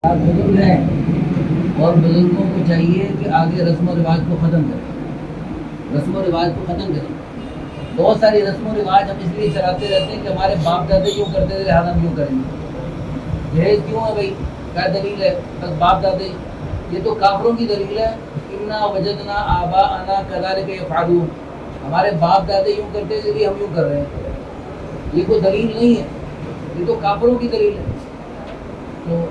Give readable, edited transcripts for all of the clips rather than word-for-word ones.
آپ بزرگ ہیں اور بزرگوں کو چاہیے کہ آگے رسم و رواج کو ختم کریں، رسم و رواج کو ختم کریں۔ بہت ساری رسم و رواج ہم اس لیے چلاتے رہتے ہیں کہ ہمارے باپ دادے یوں کرتے تھے لہٰذا ہم یوں کریں گے۔ جہیز کیوں ہے بھائی؟ کیا دلیل ہے؟ بس باپ دادے، یہ تو کافروں کی دلیل ہے۔ انا وجدنا آباءنا کذالک یفعلون، ہمارے باپ دادے یوں کرتے تھے کہ ہم یوں کر رہے ہیں، یہ کوئی دلیل نہیں ہے، یہ تو کافروں کی دلیل ہے۔ تو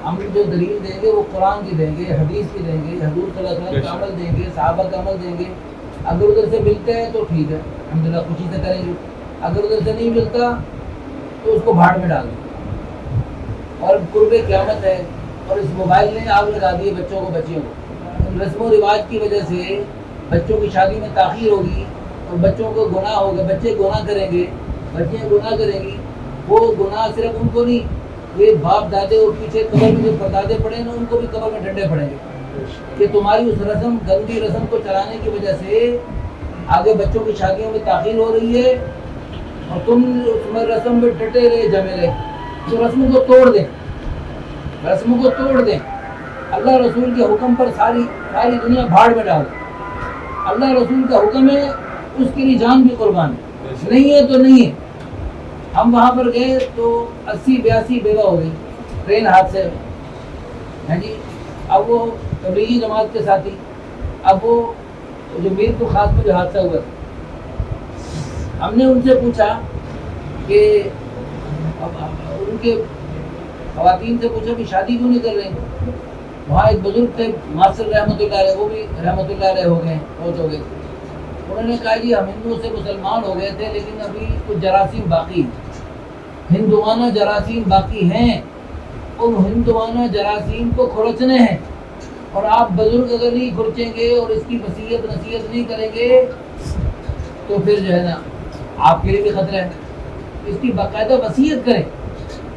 ہم جو دلیل دیں گے وہ قرآن کی دیں گے، حدیث کی دیں گے، حضور صلی اللہ علیہ وسلم کا عمل دیں گے، صحابہ کا عمل دیں گے۔ اگر ادھر سے ملتے ہیں تو ٹھیک ہے، الحمدللہ خوشی سے کریں گے، اگر ادھر سے نہیں ملتا تو اس کو بھاڑ میں ڈال دیں۔ اور قرب قیامت ہے، اور اس موبائل نے آگ لگا دی ہے بچوں کو، بچیوں کو۔ رسم و رواج کی وجہ سے بچوں کی شادی میں تاخیر ہوگی اور بچوں کو گناہ ہوگا، بچے گناہ کریں گے، بچیاں گناہ کریں گی۔ وہ گناہ صرف ان کو نہیں، یہ باپ دادے اور پیچھے قبر میں جو پردادے پڑے نا ان کو بھی قبر میں ڈنڈے پڑیں گے کہ تمہاری اس رسم، گندی رسم کو چلانے کی وجہ سے آگے بچوں کی شادیوں میں تاخیر ہو رہی ہے اور تم اس میں رسم میں ڈٹے رہے جمے رہے۔ تو رسم کو توڑ دیں، رسم کو توڑ دیں، اللہ رسول کے حکم پر ساری دنیا بھاڑ میں ڈال دیں۔ اللہ رسول کا حکم ہے، اس کے لیے جان بھی قربان ہے، نہیں ہے تو نہیں ہے۔ ہم وہاں پر گئے تو 80-82 بیوہ ہو گئی ٹرین حادثے میں، ہیں جی۔ اب وہ تبلیغی جماعت کے ساتھی، اب وہ جو میر کو خاص میں جو حادثہ ہوا تھا، ہم نے ان سے پوچھا کہ ان کے خواتین سے پوچھا کہ شادی کیوں نہیں کر رہے؟ وہاں ایک بزرگ تھے ماسٹر رحمۃ اللہ علیہ، وہ بھی رحمۃ اللہ علیہ ہو گئے، فوت ہو گئے۔ انہوں نے کہا جی ہم ہندوؤں سے مسلمان ہو گئے تھے لیکن ابھی کچھ جراثیم باقی ہیں، ہندوانہ جراثیم باقی ہیں، ان ہندوانہ جراثیم کو کھرچنے ہیں، اور آپ بزرگ اگر نہیں کھرچیں گے اور اس کی وصیت نصیحت نہیں کریں گے تو پھر جو ہے نا آپ کے لیے بھی خطرہ ہے۔ اس کی باقاعدہ وصیت کریں،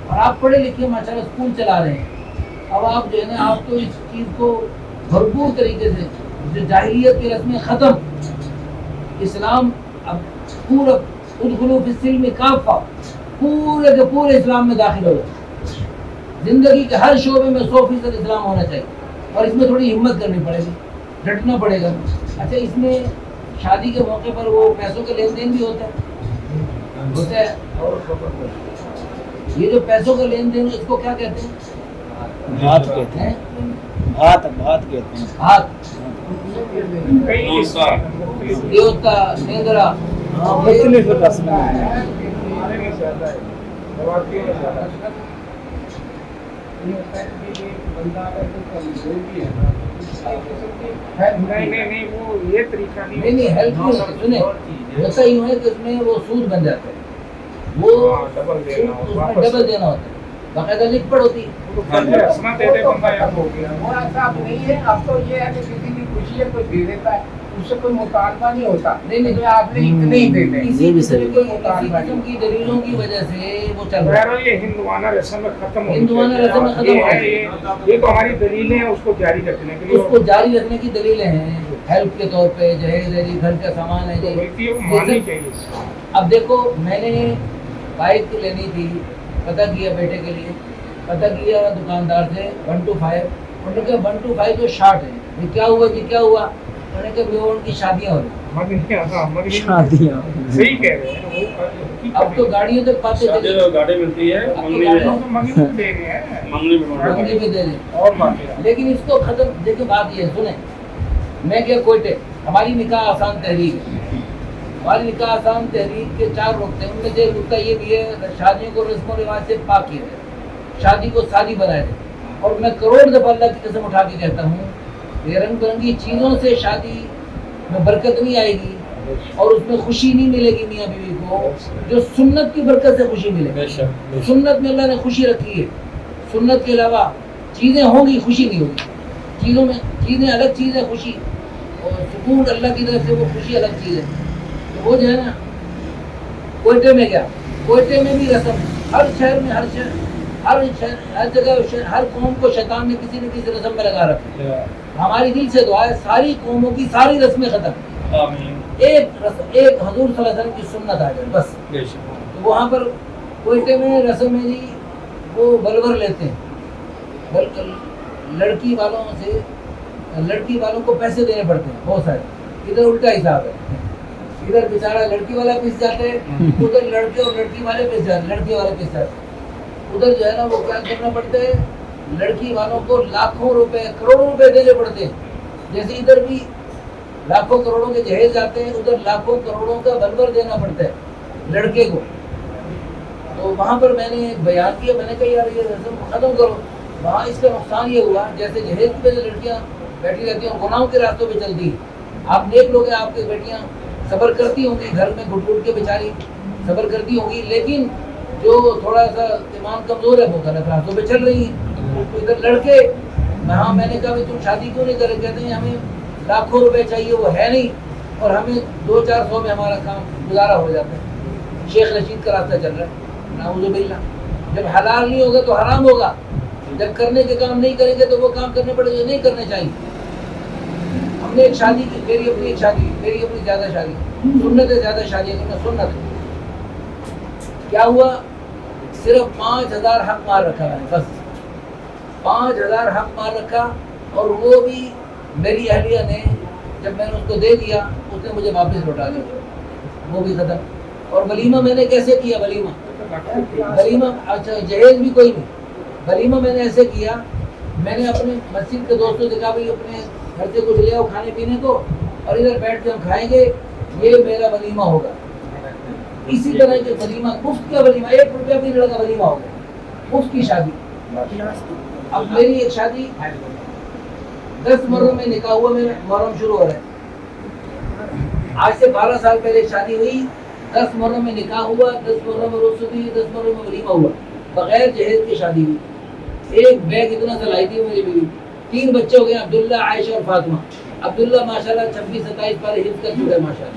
اور آپ پڑھے لکھے ماشاءاللہ اسکول چلا رہے ہیں، اب آپ جو ہے نا آپ تو اس چیز کو بھرپور طریقے سے، جو جاہلیت کی رسمیں ختم، اسلام اب پورا ادخلوا فی السلم کافہ، پورے کے پورے اسلام میں داخل ہو جائے۔ زندگی کے ہر شعبے میں 100% اسلام ہونا چاہیے، اور اس میں تھوڑی ہمت کرنی پڑے گی، ڈٹنا پڑے گا۔ اچھا، اس میں شادی کے موقع پر وہ پیسوں کا لین دین بھی ہوتا ہے، یہ جو پیسوں کا لین دین اس کو کیا کہتے ہیں؟ بھات کہتے ہیں، بھات کہتے ہیں، ہاتھ، دیوتا، نیندرا، مختلف رسمیں ہیں۔ نہیں وہ یہ طریقہ نہیں ہیلپ نہیں ہوتی، سنیں ہوتا یوں ہے کہ اس میں وہ سود بن جاتا ہے، وہ ڈبل دینا اس میں ڈبل دینا ہوتا ہے، باقاعدہ لکھ پڑ ہوتی ہے۔ وہ ایسا اب نہیں ہے، اب تو یہ ہے کہ کسی کی خوشی ہے کوئی دے دیتا ہے، اس سے کوئی مطالبہ نہیں ہوتا، نہیں آپ نے اتنے ہی دے دیں، اسی قسم کی دلیلوں کی وجہ سے وہ چل رہا ہے۔ یہ ہندوانہ رسم ختم ہو، ہندوانہ رسم ختم ہو گئی، یہ تو ہماری دلیلیں ہیں اس کو جاری رکھنے کے اس لیے، کو جاری رکھنے کی دلیلیں ہیں، ہیلپ کے طور پہ، جہیز ہے جی، گھر کا سامان ہے جی۔ ماننی چاہیے۔ اب دیکھو میں نے بائک لینی تھی، پتہ کیا بیٹے کے لیے، پتہ کیا دکاندار سے 1 to 5، انہوں نے کہا 1 to 5 تو شارٹ ہے، یہ کیا ہوا جی کیا ہوا؟ انہوں نے کہا ان کی شادیاں ہو رہی، شادیاں صحیح کہہ رہے ہیں۔ اب تو گاڑیوں تک پاتے چلے، گاڑی ملتی ہے منگنی دے رہے ہیں، منگنی میں دے دیں۔ اور باقی لیکن اس کو ختم، دیکھیں بات یہ ہے، سنیں، میں کیا کوئٹے، ہماری نکاح آسان تحریک ہے، ہماری نکاح آسان تحریک کے 4 نقطے ہیں، ان میں سے ایک نقطہ یہ بھی ہے شادیوں کو رسم و رواج سے پاک کیا جائے، شادی کو سادی بنائے جائے۔ اور میں کروڑ دفعہ اللہ کی قسم اٹھا کے کہتا ہوں کہ رنگ برنگی چیزوں سے شادی میں برکت نہیں آئے گی، اور اس میں خوشی نہیں ملے گی میاں بیوی کو، جو سنت کی برکت سے خوشی ملے گی۔ سنت میں اللہ نے خوشی رکھی ہے، سنت کے علاوہ چیزیں ہوں گی خوشی نہیں ہوگی، چیزوں میں چیزیں الگ چیز ہے، خوشی اور سکون اللہ کی طرف سے وہ خوشی الگ چیز ہے۔ تو وہ جو ہے نا کوئٹے میں کیا، کوئٹے میں بھی رسم، ہر شہر میں ہر جگہ ہر قوم کو شیطان نے کسی نہ کسی رسم میں لگا رکھا ہے۔ ہماری دل سے دعا ہے ساری قوموں کی ساری رسمیں ختم، ایک حضور صلی اللہ علیہ وسلم کی سنت آ جائے بس۔ تو وہاں پر کوئٹے میں رسم ہے جی، وہ بلور لیتے ہیں، بلکہ لڑکی والوں کو پیسے دینے پڑتے ہیں بہت سارے. ادھر الٹا حساب ہے, ادھر بیچارہ لڑکی والا پس جاتے ہیں, ادھر لڑکے اور لڑکی والے پس جاتے, لڑکی والے پس جاتے. ادھر جو ہے نا وہ کیا کرنا پڑتا ہے, لڑکی والوں کو لاکھوں روپے کروڑوں روپے دینے پڑتے ہیں. جیسے ادھر بھی لاکھوں کروڑوں کے جہیز جاتے ہیں, ادھر لاکھوں کروڑوں کا بلور دینا پڑتا ہے لڑکے کو. تو وہاں پر میں نے بیان کیا, میں نے کہا یار یہ رسم ختم کرو. وہاں اس کا نقصان یہ ہوا, جیسے جہیز پہ لڑکیاں بیٹھی رہتی ہیں گناہوں کے راستوں پہ چلتی ہیں. آپ نیک لوگ ہیں, آپ کی بیٹیاں صبر کرتی ہوں گی, گھر میں گھٹ گھٹ کے بیچاری صبر کرتی ہوں گی, لیکن جو تھوڑا سا ایمان کمزور ہے وہ غلط راستوں پہ چل رہی ہیں. تو ادھر لڑکے, ہاں میں نے کہا تم شادی کیوں نہیں کرے, کہتے ہیں ہمیں لاکھوں روپے چاہیے, وہ ہے نہیں, اور ہمیں 200-400 میں ہمارا کام گزارا ہو جاتا ہے. شیخ رشید کا راستہ چل رہا ہے, نعوذ باللہ. جب حلال نہیں ہوگا تو حرام ہوگا, جب کرنے کے کام نہیں کریں گے تو وہ کام کرنے پڑے جو نہیں کرنے چاہیے. ہم نے ایک شادی کی, میری اپنی ایک شادی, میری اپنی زیادہ شادی, سنت ہے زیادہ شادی ہے, سنت ہے. کیا ہوا, صرف 5,000 حق مار رکھا ہے, بس 5,000 حق مار رکھا, اور وہ بھی میری اہلیہ نے جب میں نے اس کو دے دیا, اس نے مجھے واپس لوٹا دیا, وہ بھی ختم. اور ولیمہ میں نے کیسے کیا, ولیمہ اچھا جہیز بھی کوئی نہیں, ولیمہ میں نے ایسے کیا, میں نے اپنے مسجد کے دوستوں سے کہا بھائی اپنے گھر سے کچھ لے آؤ کھانے پینے کو, اور ادھر بیٹھ کے ہم کھائیں گے, یہ میرا ولیمہ ہوگا. اسی طرح کے ولیمہ, مفت کا ولیمہ, 1 روپیہ بھی لڑکا ولیمہ ہوگا, مفت کی شادی. اب میری ایک شادی 10 محرم میں نکاح ہوا, میرا محرم شروع ہو رہا ہے, آج سے 12 سال پہلے شادی ہوئی, 10 محرم میں نکاح ہوا, 10 محرم میں رخصت ہوئی, 10 محرم میں ولیمہ ہوا, بغیر جہیز کی شادی ہوئی. ایک بیگ اتنا سلائی تھی میری بیوی, 3 بچے ہو گئے, عبداللہ, عائشہ اور فاطمہ. عبداللہ ماشاءاللہ 26-27 پارے حفظ کر چکے ماشاءاللہ.